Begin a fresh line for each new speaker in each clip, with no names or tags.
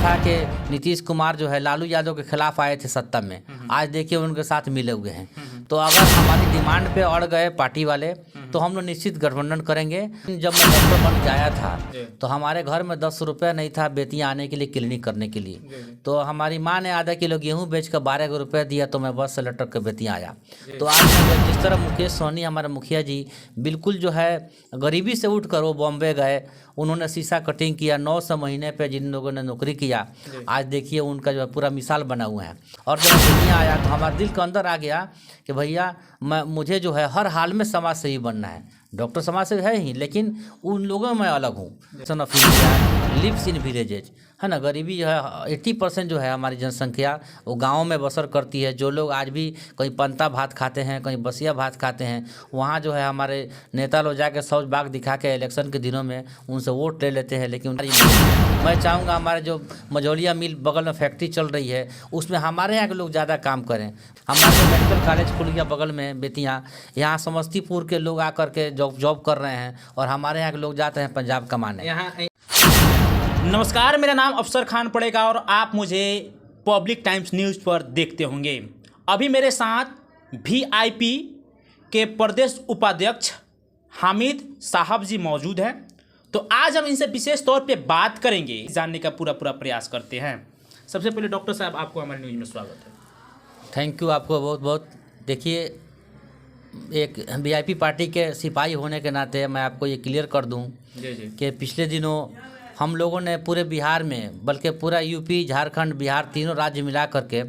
था कि नीतीश कुमार जो है लालू यादव के खिलाफ आए थे सत्ता में, आज देखिए उनके साथ मिले हुए हैं। तो अगर हमारी डिमांड पे अड़ गए पार्टी वाले तो हम लोग निश्चित गठबंधन करेंगे। जब मैं डॉक्टर बन के आया था तो हमारे घर में 10 रुपया नहीं था बेटियां आने के लिए, क्लिनिक करने के लिए। तो हमारी माँ ने आधा किलो गेहूँ बेच कर 12 रुपया दिया तो मैं बस से लटक कर बेटियाँ आया। तो आज जिस तरह मुकेश सहनी हमारे मुखिया जी बिल्कुल जो है गरीबी से उठ कर वो बॉम्बे गए, उन्होंने शीशा कटिंग किया, 900 महीने पे जिन लोगों ने नौकरी किया, आज देखिए उनका जो है पूरा मिसाल बना हुआ है। और जब दुनिया आया तो हमारे दिल के अंदर आ गया कि भैया मुझे जो है हर हाल में समाज सेवी बनना है। डॉक्टर समाज सेवी है ही, लेकिन उन लोगों में मैं अलग हूँ। Son of India lives in villages, है ना। गरीबी जो है 80% जो है हमारी जनसंख्या वो गाँव में बसर करती है। जो लोग आज भी कहीं पंता भात खाते हैं, कहीं बसिया भात खाते हैं, वहाँ जो है हमारे नेता लोग जाके सौज बाग दिखा के इलेक्शन के दिनों में उनसे वोट ले लेते हैं। लेकिन मैं चाहूँगा हमारे जो मझौलिया मिल बगल में फैक्ट्री चल रही है उसमें हमारे यहाँ के लोग ज़्यादा काम करें। हमारे मेडिकल कॉलेज खुल गया बगल में बेतियाँ, यहाँ समस्तीपुर के लोग आकर के जॉब कर रहे हैं और हमारे यहाँ के लोग जाते हैं पंजाब कमाने।
नमस्कार, मेरा नाम अफसर खान पड़ेगा और आप मुझे पब्लिक टाइम्स न्यूज़ पर देखते होंगे। अभी मेरे साथ वीआईपी के प्रदेश उपाध्यक्ष हामिद साहब जी मौजूद हैं। तो आज हम इनसे विशेष तौर पे बात करेंगे, जानने का पूरा प्रयास करते हैं। सबसे पहले डॉक्टर साहब आपको हमारे न्यूज़ में स्वागत है।
थैंक यू आपको बहुत बहुत। देखिए, एक वीआईपी पार्टी के सिपाही होने के नाते मैं आपको ये क्लियर कर दूं कि पिछले दिनों हम लोगों ने पूरे बिहार में, बल्कि पूरा यूपी, झारखंड, बिहार तीनों राज्य मिला करके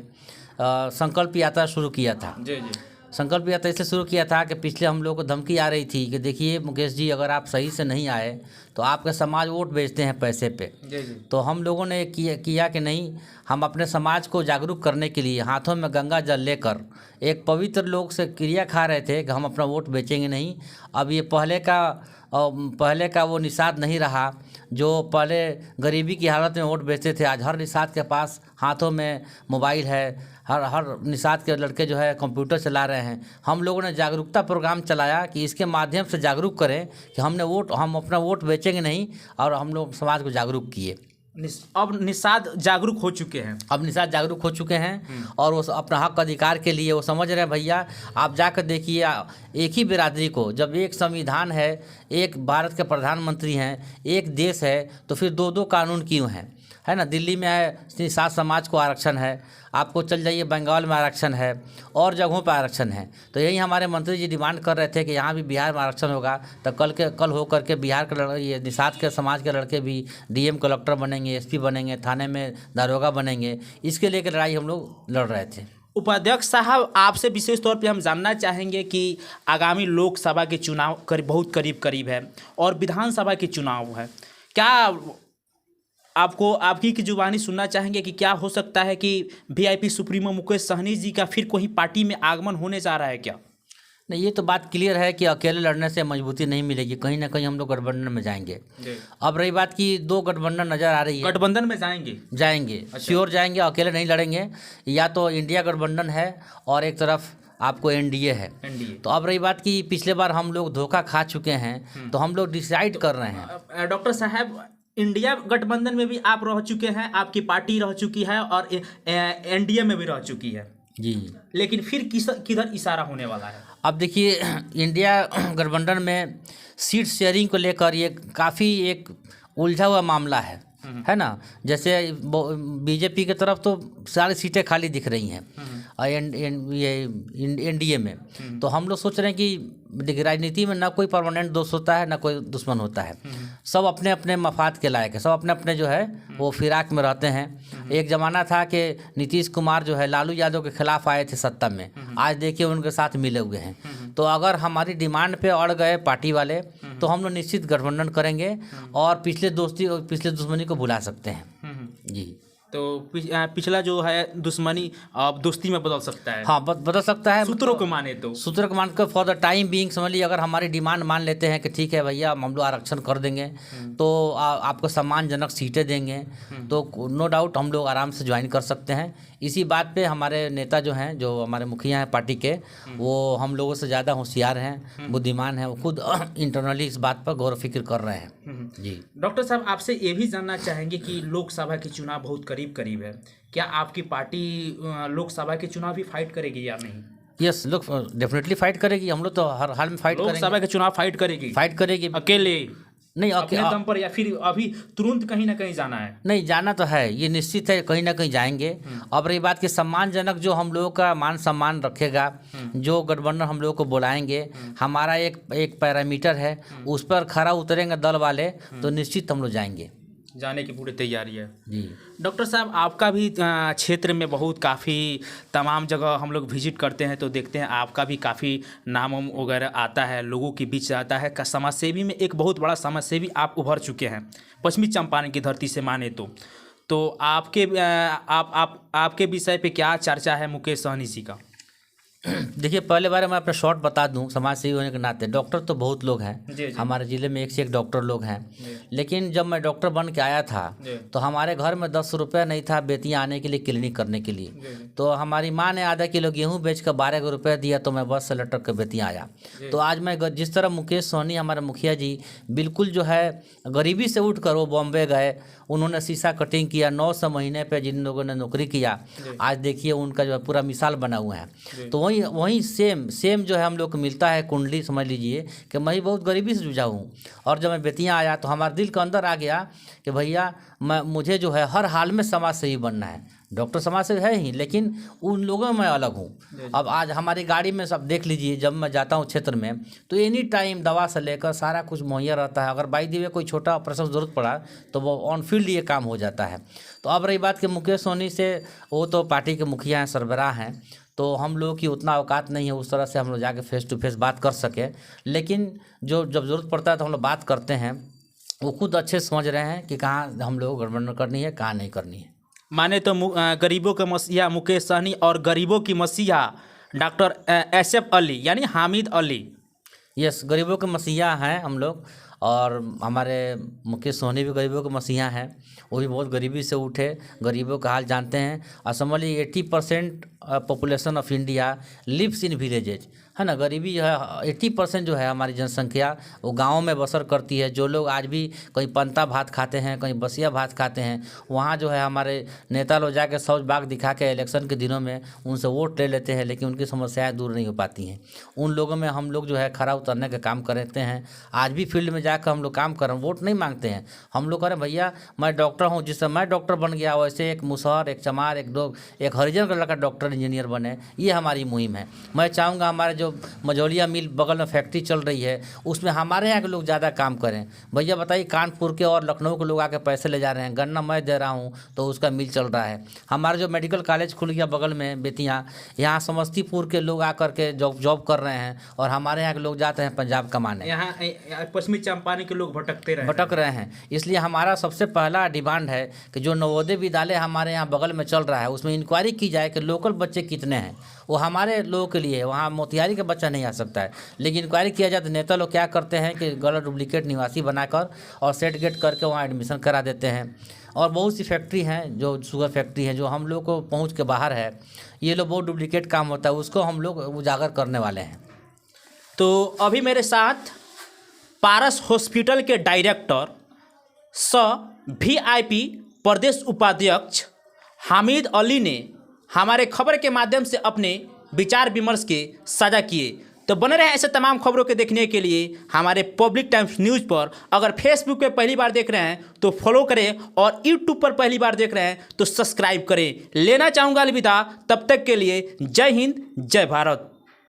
संकल्प यात्रा शुरू किया था। संकल्प यात्रा इसलिए शुरू किया था कि पिछले हम लोग को धमकी आ रही थी कि देखिए मुकेश जी, अगर आप सही से नहीं आए तो आपके समाज वोट बेचते हैं पैसे पे। तो हम लोगों ने किया कि नहीं, हम अपने समाज को जागरूक करने के लिए हाथों में गंगा जल लेकर एक पवित्र लोग से क्रिया खा रहे थे कि हम अपना वोट बेचेंगे नहीं। अब ये पहले का वो निषाद नहीं रहा जो पहले गरीबी की हालत में वोट बेचते थे। आज हर निषाद के पास हाथों में मोबाइल है, हर निषाद के लड़के जो है कंप्यूटर चला रहे हैं। हम लोगों ने जागरूकता प्रोग्राम चलाया कि इसके माध्यम से जागरूक करें कि हम अपना वोट बेचेंगे नहीं, और हम लोग समाज को जागरूक किए।
अब निषाद जागरूक हो चुके हैं। और वो अपना हक अधिकार के लिए वो समझ रहे हैं। भैया आप जाकर देखिए, एक ही बिरादरी को, जब एक संविधान है, एक भारत के प्रधानमंत्री हैं, एक देश है, तो फिर दो कानून क्यों हैं, है ना। दिल्ली में है निषाद समाज को आरक्षण है, आपको चल जाइए बंगाल में आरक्षण है, और जगहों पर आरक्षण है। तो यही हमारे मंत्री जी डिमांड कर रहे थे कि यहाँ भी बिहार में आरक्षण होगा तो कल हो करके बिहार के ये निषाद के समाज के लड़के भी डीएम कलेक्टर बनेंगे, एसपी बनेंगे, थाने में दारोगा बनेंगे। इसके लिए लड़ाई हम लोग लड़ रहे थे। उपाध्यक्ष साहब, आपसे विशेष तौर पे हम जानना चाहेंगे कि आगामी लोकसभा के चुनाव बहुत करीब है और विधानसभा के चुनाव है, क्या आपकी की जुबानी सुनना चाहेंगे कि क्या हो सकता है कि वीआईपी सुप्रीमो मुकेश सहनी जी का फिर कोई पार्टी में आगमन होने जा रहा है क्या?
नहीं, ये तो बात क्लियर है कि अकेले लड़ने से मजबूती नहीं मिलेगी, कहीं ना कहीं हम लोग गठबंधन में जाएंगे। अब रही बात की 2 गठबंधन नज़र आ रही है।
गठबंधन में जाएंगे
अच्छा। श्योर जाएंगे, अकेले नहीं लड़ेंगे। या तो इंडिया गठबंधन है और एक तरफ आपको एनडीए है। तो अब रही बात की पिछले बार हम लोग धोखा खा चुके हैं, तो हम लोग डिसाइड कर रहे हैं।
डॉक्टर साहब, इंडिया गठबंधन में भी आप रह चुके हैं, आपकी पार्टी रह चुकी है और एनडीए में भी रह चुकी है
जी,
लेकिन फिर किधर इशारा होने वाला है?
अब देखिए, इंडिया गठबंधन में सीट शेयरिंग को लेकर ये काफ़ी एक उलझा हुआ मामला है ना। जैसे बीजेपी की तरफ तो सारी सीटें खाली दिख रही हैं एनडीए में। तो हम लोग सोच रहे हैं कि राजनीति में ना कोई परमानेंट दोस्त होता है, ना कोई दुश्मन होता है। सब अपने अपने मफाद के लायक है, सब अपने अपने जो है वो फिराक में रहते हैं। एक ज़माना था कि नीतीश कुमार जो है लालू यादव के खिलाफ आए थे सत्ता में, आज देखिए उनके साथ मिले हुए हैं। तो अगर हमारी डिमांड पे अड़ गए पार्टी वाले तो हम लोग निश्चित गठबंधन करेंगे और पिछले दुश्मनी को भुला सकते हैं जी।
तो पिछला जो है दुश्मनी अब दोस्ती में बदल सकता है।
हाँ, बदल सकता है।
सूत्रों को माने तो
सूत्र को मान कर फॉर द टाइम बीइंग समझ लीजिए, अगर हमारी डिमांड मान लेते हैं कि ठीक है भैया हम लोग आरक्षण कर देंगे तो आपको सम्मानजनक सीटें देंगे, तो नो डाउट हम लोग आराम से ज्वाइन कर सकते हैं। इसी बात पे हमारे नेता जो हैं, जो हमारे मुखिया हैं पार्टी के, वो हम लोगों से ज़्यादा होशियार हैं, बुद्धिमान हैं, वो खुद इंटरनली इस बात पर गौर फिक्र कर रहे हैं। जी
डॉक्टर साहब, आपसे ये भी जानना चाहेंगे कि लोकसभा के चुनाव बहुत करीब करीब है, क्या आपकी पार्टी लोकसभा के चुनाव भी फाइट करेगी या नहीं?
यस, लोग डेफिनेटली फाइट करेगी। हम लोग तो हर हाल में फाइट करेंगे।
लोकसभा के चुनाव फाइट करेगी
अकेले नहीं,
अपने दम पर, या फिर अभी तुरंत कहीं ना कहीं जाना है?
नहीं, जाना तो है, ये निश्चित है, कहीं ना कहीं जाएंगे। अब रही बात कि सम्मानजनक जो हम लोगों का मान सम्मान रखेगा, जो गठबंधन हम लोगों को बुलाएंगे, हमारा एक पैरामीटर है, उस पर खरा उतरेंगे दल वाले तो निश्चित हम लोग जाएंगे।
जाने की पूरी तैयारी है
जी।
डॉक्टर साहब, आपका भी क्षेत्र में बहुत काफ़ी तमाम जगह हम लोग विजिट करते हैं तो देखते हैं आपका भी काफ़ी नाम वगैरह आता है, लोगों के बीच आता है। समाजसेवी में एक बहुत बड़ा समाजसेवी आप उभर चुके हैं पश्चिमी चंपारण की धरती से माने तो आपके विषय पे क्या चर्चा है मुकेश सहनी जी का?
देखिए, पहले बार मैं अपना शॉर्ट बता दूं, समाज सेवी होने के नाते डॉक्टर तो बहुत लोग हैं
जी।
हमारे ज़िले में, एक से एक डॉक्टर लोग हैं। लेकिन जब मैं डॉक्टर बन के आया था तो हमारे घर में 10 रुपया नहीं था बेतियाँ आने के लिए, क्लिनिक करने के लिए। तो हमारी माँ ने आधा किलो गेहूँ बेच कर 12 रुपया दिया तो मैं बस से लटक कर बेतियाँ आया। तो आज मैं जिस तरह मुकेश सहनी हमारे मुखिया जी बिल्कुल जो है गरीबी से उठ कर वो बॉम्बे गए, उन्होंने शीशा कटिंग किया, 900 महीने पे जिन लोगों ने नौकरी किया, आज देखिए उनका जो है पूरा मिसाल बना हुआ है। तो वही सेम जो है हम लोग को मिलता है कुंडली। समझ लीजिए कि मैं बहुत गरीबी से जूझा हूँ, और जब मैं बेतियाँ आया तो हमारे दिल के अंदर आ गया कि भैया मुझे जो है हर हाल में समाज सेवी बनना है। डॉक्टर समाज से है ही, लेकिन उन लोगों में मैं अलग हूँ। अब आज हमारी गाड़ी में सब देख लीजिए, जब मैं जाता हूँ क्षेत्र में तो एनी टाइम दवा से लेकर सारा कुछ मुहैया रहता है। अगर बाई दी वे कोई छोटा ऑपरेशन ज़रूरत पड़ा तो वो ऑन फील्ड ये काम हो जाता है। तो अब रही बात कि मुकेश सहनी से, वो तो पार्टी के मुखिया हैं, सरबराह हैं, तो हम लोग की उतना औकात नहीं है उस तरह से हम लोग जाके फेस टू फेस बात कर सके। लेकिन जब ज़रूरत पड़ता है तो हम लोग बात करते हैं। वो खुद अच्छे समझ रहे हैं कि कहाँ हम लोग गठबंधन करनी है, कहाँ नहीं करनी है।
माने तो गरीबों के मसीहा मुकेश सहनी और गरीबों की मसीहा डॉक्टर एसएफ अली यानी हामिद अली।
यस, गरीबों के मसीहा हैं हम लोग, और हमारे मुकेश सहनी भी गरीबों के मसीहा हैं। वो भी बहुत गरीबी से उठे, गरीबों का हाल जानते हैं। और समझ लीजिए 80% population of India lives in villages, है ना। गरीबी जो है 80% जो है हमारी जनसंख्या वो गाँव में बसर करती है। जो लोग आज भी कहीं पंता भात खाते हैं, कहीं बसिया भात खाते हैं, वहाँ जो है हमारे नेता लोग जाके सौज बाग दिखा के इलेक्शन के दिनों में उनसे वोट ले लेते हैं, लेकिन उनकी समस्याएं दूर नहीं हो पाती हैं। उन लोगों में हम लोग जो है खरा उतरने का काम करते हैं। आज भी फील्ड में जाकर हम लोग काम कर रहे हैं, वोट नहीं मांगते हैं। हम लोग कह रहे हैं भैया मैं डॉक्टर हूँ, जिससे मैं डॉक्टर बन गया वैसे एक मुसहर, एक चमार, एक हरिजन का लड़का डॉक्टर इंजीनियर बने, ये हमारी मुहिम है। मैं चाहूँगा हमारे जो मझौलिया मिल बगल में फैक्ट्री चल रही है उसमें हमारे यहाँ के लोग ज़्यादा काम करें। भैया बताइए, कानपुर के और लखनऊ के लोग आके पैसे ले जा रहे हैं, गन्ना मैं दे रहा हूँ तो उसका मिल चल रहा है। हमारा जो मेडिकल कॉलेज खुल गया बगल में बेतियाँ, यहाँ समस्तीपुर के लोग आकर के जॉब कर रहे हैं, और हमारे यहाँ के लोग जाते हैं पंजाब कमाने।
यहाँ पश्चिमी चंपारण के लोग भटक
रहे हैं। इसलिए हमारा सबसे पहला डिमांड है कि जो नवोदय विद्यालय हमारे यहाँ बगल में चल रहा है उसमें इंक्वायरी की जाए कि लोकल बच्चे कितने हैं। वो हमारे लोगों के लिए है, वहाँ मोतिहारी का बच्चा नहीं आ सकता है। लेकिन इंक्वायरी किया जाए तो नेता लोग क्या करते हैं कि गलत डुप्लीकेट निवासी बनाकर और सेट गेट करके वहाँ एडमिशन करा देते हैं। और बहुत सी फैक्ट्री हैं, जो शुगर फैक्ट्री है जो हम लोग को पहुँच के बाहर है, ये लोग बहुत डुप्लीकेट काम होता है, उसको हम लोग उजागर करने वाले हैं।
तो अभी मेरे साथ पारस हॉस्पिटल के डायरेक्टर VIP प्रदेश उपाध्यक्ष हामिद अली ने हमारे खबर के माध्यम से अपने विचार विमर्श के साझा किए। तो बने रहे ऐसे तमाम खबरों के देखने के लिए हमारे पब्लिक टाइम्स न्यूज़ पर। अगर फेसबुक पे पहली बार देख रहे हैं तो फॉलो करें, और यूट्यूब पर पहली बार देख रहे हैं तो सब्सक्राइब करें। लेना चाहूँगा अलविदा, तब तक के लिए जय हिंद, जय भारत।